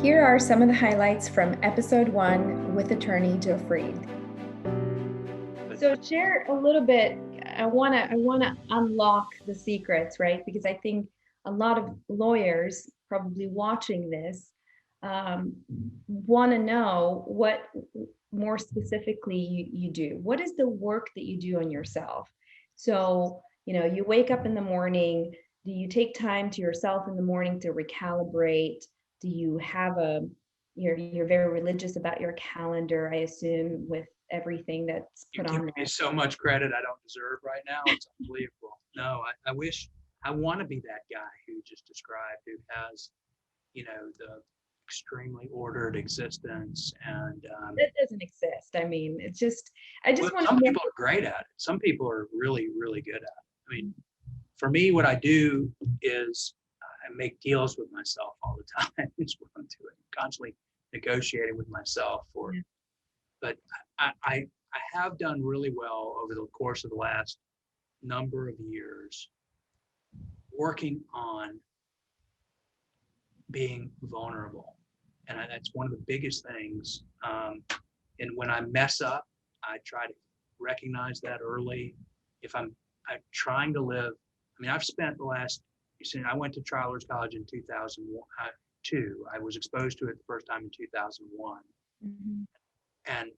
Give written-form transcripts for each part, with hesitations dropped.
Here are some of the highlights from episode 1 with attorney Joe Freed. So share a little bit. I wanna unlock the secrets, right? Because I think a lot of lawyers probably watching this want to know what more specifically you do. What is the work that you do on yourself? So, you wake up in the morning. Do you take time to yourself in the morning to recalibrate? Do you have you're very religious about your calendar, I assume, with everything that's put on there? You give me so much credit I don't deserve right now. It's unbelievable. No, I want to be that guy who just described, who has, the extremely ordered existence. And That doesn't exist. I mean, I just want some people are great at it. Some people are really, really good at it. I mean, for me, what I do is I make deals with myself all the time. Is what I'm doing, constantly negotiating with myself but I have done really well over the course of the last number of years working on being vulnerable. And that's one of the biggest things. And when I mess up, I try to recognize that early. If I'm trying to live, I've spent the last, I went to Travelers College in 2002. I was exposed to it the first time in 2001. Mm-hmm. And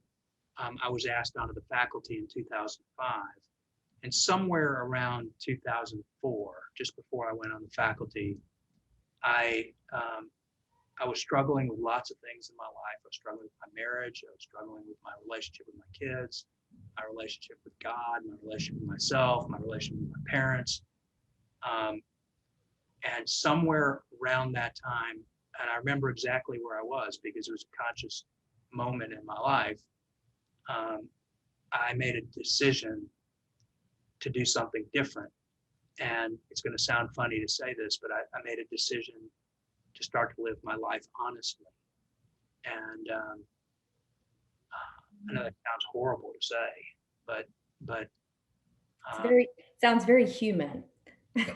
I was asked onto the faculty in 2005. And somewhere around 2004, just before I went on the faculty, I was struggling with lots of things in my life. I was struggling with my marriage. I was struggling with my relationship with my kids, my relationship with God, my relationship with myself, my relationship with my parents. And somewhere around that time, and I remember exactly where I was because it was a conscious moment in my life, I made a decision to do something different. And it's going to sound funny to say this, but I made a decision to start to live my life honestly. And I know that sounds horrible to say, but sounds very human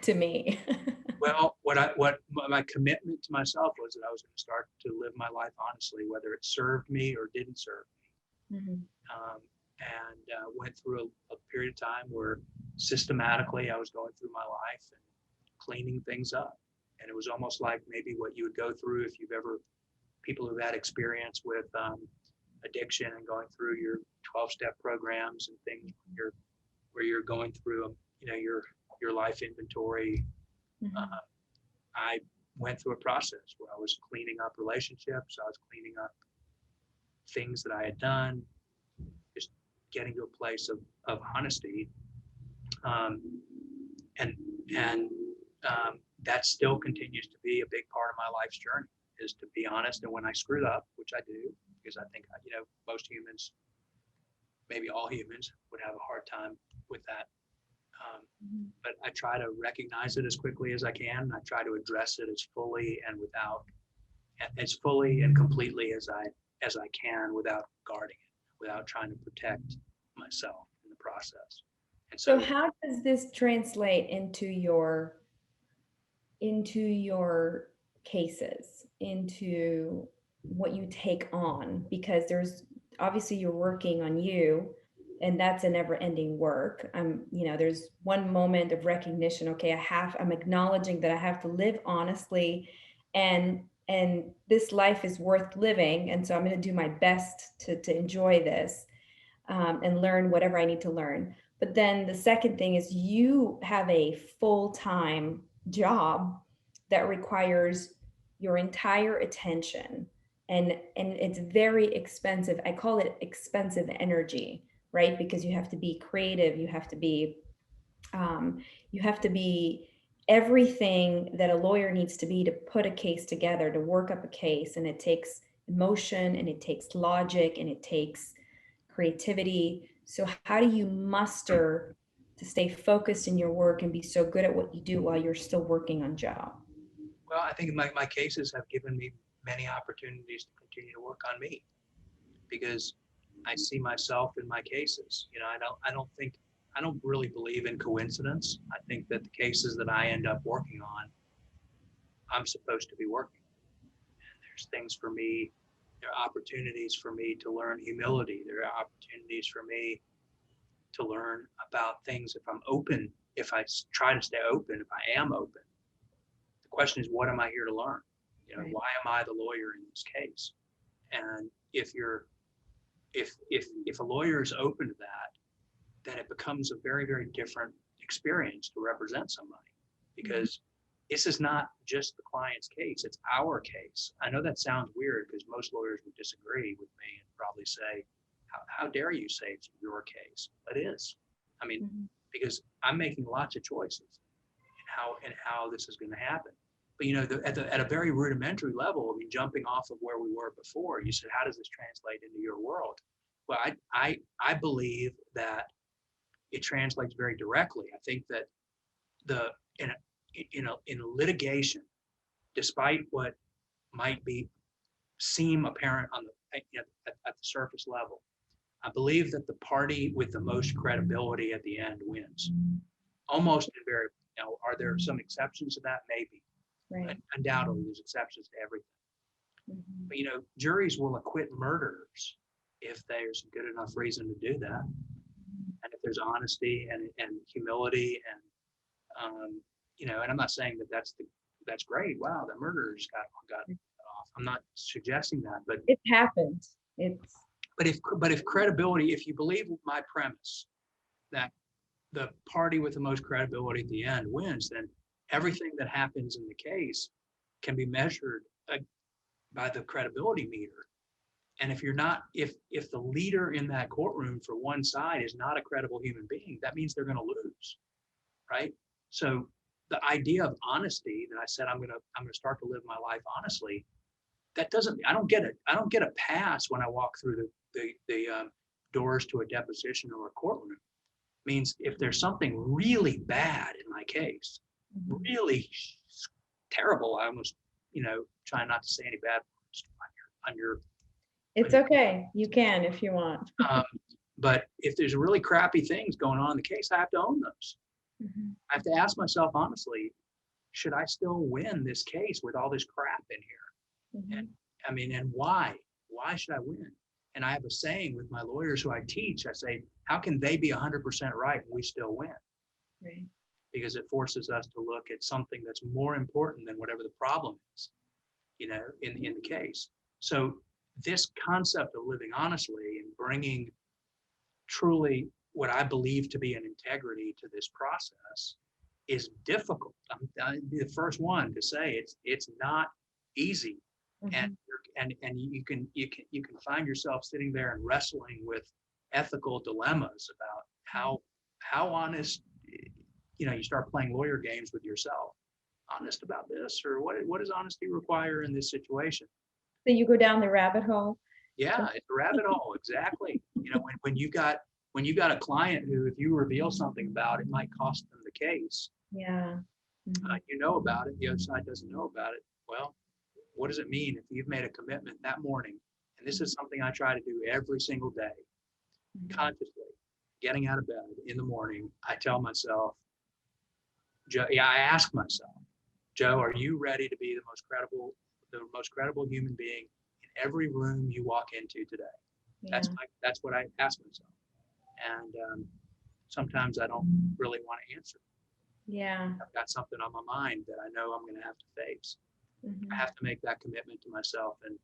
to me. Well, what my commitment to myself was that I was going to start to live my life honestly, whether it served me or didn't serve me. Mm-hmm. Went through a period of time where systematically I was going through my life and cleaning things up. And it was almost like maybe what you would go through if people who've had experience with addiction and going through your 12-step programs and things where you're going through, your life inventory. Mm-hmm. I went through a process where I was cleaning up relationships. I was cleaning up things that I had done, just getting to a place of honesty. That still continues to be a big part of my life's journey, is to be honest. And when I screwed up, which I do, because I think, most humans, maybe all humans, would have a hard time with that. But I try to recognize it as quickly as I can. I try to address it as fully and completely as I can, without guarding it, without trying to protect myself in the process. And so how does this translate into your cases, into what you take on? Because there's obviously you're working on you, and that's a never-ending work. There's one moment of recognition. Okay, I'm acknowledging that I have to live honestly, and this life is worth living, and so I'm going to do my best to enjoy this, and learn whatever I need to learn. But then the second thing is you have a full-time job that requires your entire attention, and it's very expensive. I call it expensive energy, right? Because you have to be creative, you have to be everything that a lawyer needs to be to put a case together, to work up a case. And it takes emotion, and it takes logic, and it takes creativity. So how do you muster to stay focused in your work and be so good at what you do while you're still working on job? Well, I think my cases have given me many opportunities to continue to work on me, because I see myself in my cases. I don't really believe in coincidence. I think that the cases that I end up working on, I'm supposed to be working. And There's things for me, there are opportunities for me to learn humility. There are opportunities for me to learn about things if I'm open, if I try to stay open, if I am open. The question is, what am I here to learn? You know, Right. why am I the lawyer in this case? And if a lawyer is open to that, then it becomes a very, very different experience to represent somebody, because this is not just the client's case, it's our case. I know that sounds weird because most lawyers would disagree with me and probably say, how dare you say it's your case? It is. I mean, because I'm making lots of choices in how this is going to happen. But you know, at a very rudimentary level, I mean, jumping off of where we were before, you said, how does this translate into your world? Well, I believe that it translates very directly. I think that in litigation, despite what might seem apparent on at the surface level, I believe that the party with the most credibility at the end wins. Almost invariably. Now, are there some exceptions to that? Maybe. Right. Undoubtedly, there's exceptions to everything. But you know, juries will acquit murderers if there's good enough reason to do that, and if there's honesty and humility and you know. And I'm not saying that that's great. Wow, the murderers got off. I'm not suggesting that, but it happened. But if credibility, if you believe my premise that the party with the most credibility at the end wins, then everything that happens in the case can be measured by the credibility meter. And if the leader in that courtroom for one side is not a credible human being, that means they're going to lose, right? So the idea of honesty that I said I'm going to start to live my life honestly, that doesn't, I don't get a pass when I walk through the doors to a deposition or a courtroom. It means if there's something really bad in my case, really terrible, I almost, try not to say any bad words on your. It's okay. You can if you want. But if there's really crappy things going on in the case, I have to own those. I have to ask myself honestly, should I still win this case with all this crap in here? And why? Why should I win? And I have a saying with my lawyers who I teach. I say, how can they be 100% right and we still win? Right. Because it forces us to look at something that's more important than whatever the problem is, in the case. So this concept of living honestly and bringing truly what I believe to be an integrity to this process is difficult. I'm the first one to say it's not easy. And you can find yourself sitting there and wrestling with ethical dilemmas about how honest, you start playing lawyer games with yourself. Honest about this, or what does honesty require in this situation? So you go down the rabbit hole. Yeah, it's a rabbit hole. Exactly. When you got a client who, if you reveal something about it, might cost them the case. Yeah. You know about it. The other side doesn't know about it. Well, what does it mean if you've made a commitment that morning? And this is something I try to do every single day, consciously. Getting out of bed in the morning, I tell myself, Joe, I ask myself, Joe, are you ready to be the most credible human being in every room you walk into today? Yeah. That's what I ask myself. And sometimes I don't really want to answer. Yeah. I've got something on my mind that I know I'm going to have to face. I have to make that commitment to myself. And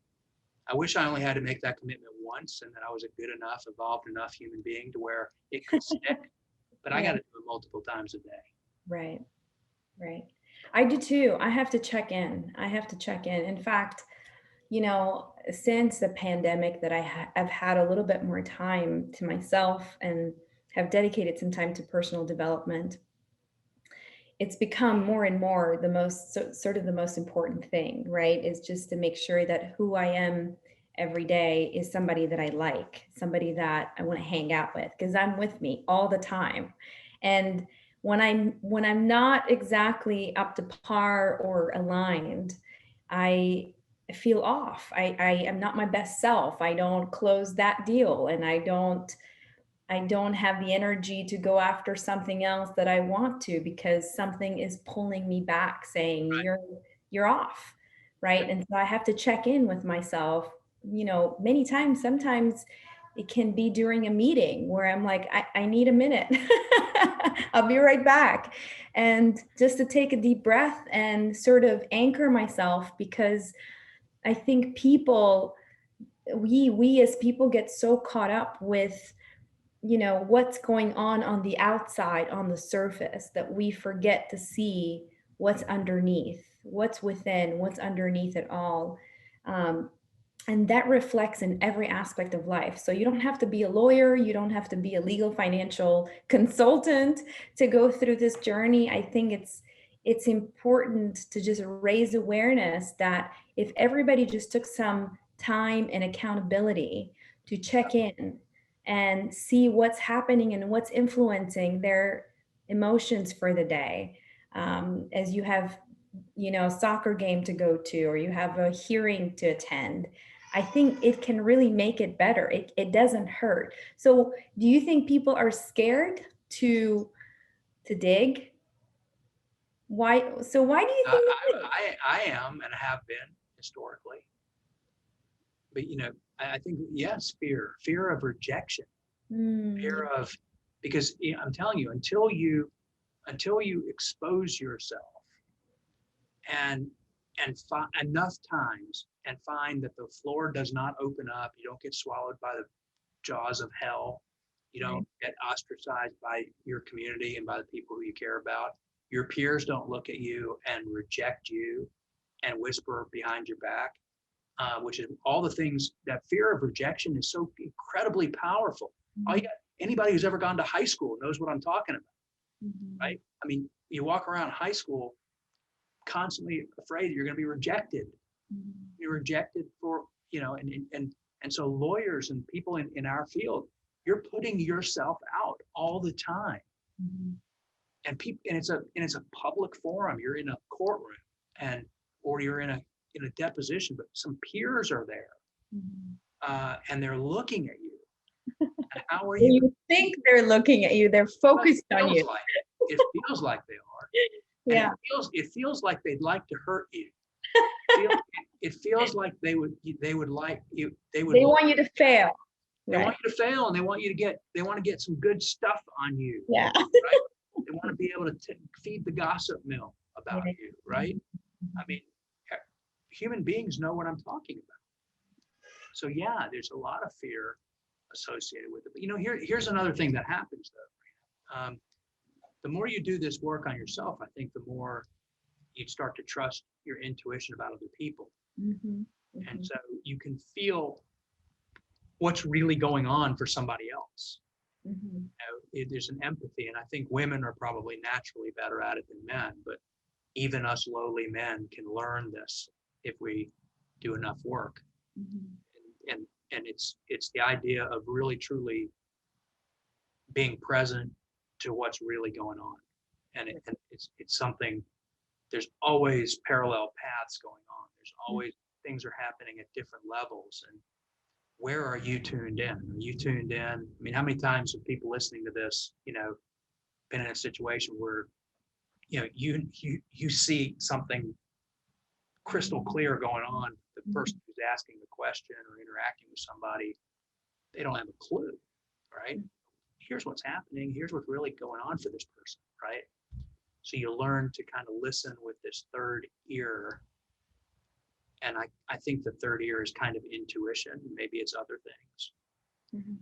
I wish I only had to make that commitment once and that I was a good enough, evolved enough human being to where it could stick. But I got to do it multiple times a day. Right. Right. I do too. I have to check in. In fact, since the pandemic that I've had a little bit more time to myself and have dedicated some time to personal development. It's become more and more the most important thing, right? Is just to make sure that who I am every day is somebody that I like, somebody that I want to hang out with, because I'm with me all the time. And when I'm not exactly up to par or aligned, I feel off. I am not my best self. I don't close that deal, and I don't have the energy to go after something else that I want to, because something is pulling me back saying, you're off. right? And so I have to check in with myself, many times. Sometimes it can be during a meeting where I'm like, I need a minute. I'll be right back. And just to take a deep breath and sort of anchor myself, because I think we as people get so caught up with what's going on the outside, on the surface, that we forget to see what's underneath, what's within, what's underneath it all. um, and that reflects in every aspect of life. So you don't have to be a lawyer, you don't have to be a legal financial consultant to go through this journey. I think it's important to just raise awareness that if everybody just took some time and accountability to check in and see what's happening and what's influencing their emotions for the day, as you have a soccer game to go to, or you have a hearing to attend, I think it can really make it better. It doesn't hurt. So do you think people are scared to dig? Why do you I, think that I am and have been historically, but I think yes, fear of rejection, fear is? of, because I'm telling you, until you expose yourself and enough times and find that the floor does not open up, you don't get swallowed by the jaws of hell, you Right. don't get ostracized by your community and by the people who you care about, your peers don't look at you and reject you and whisper behind your back, which is all the things. That fear of rejection is so incredibly powerful. All you got, anybody who's ever gone to high school knows what I'm talking about, Mhm. right? I mean, you walk around high school constantly afraid you're going to be rejected. Mhm. You're rejected for, and so lawyers and people in our field, you're putting yourself out all the time. Mhm. And people, and it's a public forum. You're in a courtroom, and or you're in a deposition, but some peers are there, Mhm. and they're looking at you. And how are you? You think they're looking at you, they're Well, it focused on you. feels like it feels like they are, and Yeah. it feels like they'd like to hurt you. Feel, it feels like they would like you. They would They want you to fail. They Right. want you to fail, and they want to get some good stuff on you, Yeah. right? They want to be able to feed the gossip mill about Yeah. you, right? I mean, human beings know what I'm talking about. So yeah, there's a lot of fear associated with it. But here's another thing that happens though. The more you do this work on yourself, I think the more you start to trust your intuition about other people, Mhm. and Mhm. so you can feel what's really going on for somebody else. Mhm. There's an empathy, and I think women are probably naturally better at it than men, but even us lowly men can learn this if we do enough work. Mhm. And it's the idea of really truly being present to what's really going on. And it's something. There's always parallel paths going on. There's Mhm. always things are happening at different levels. And where are you tuned in? Are you tuned in? I mean, how many times have people listening to this, been in a situation where you see something crystal clear going on. The Mhm. person who's asking the question or interacting with somebody, they don't have a clue, right? Here's what's happening. Here's what's really going on for this person, right? So you learn to kind of listen with this third ear. And I think the third ear is kind of intuition. Maybe it's other things. Mhm.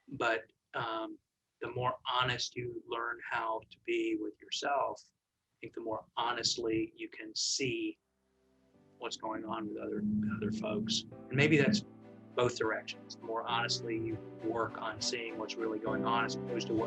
But the more honest you learn how to be with yourself, I think the more honestly you can see what's going on with other folks. And maybe that's both directions. The more honestly you work on seeing what's really going on as opposed to what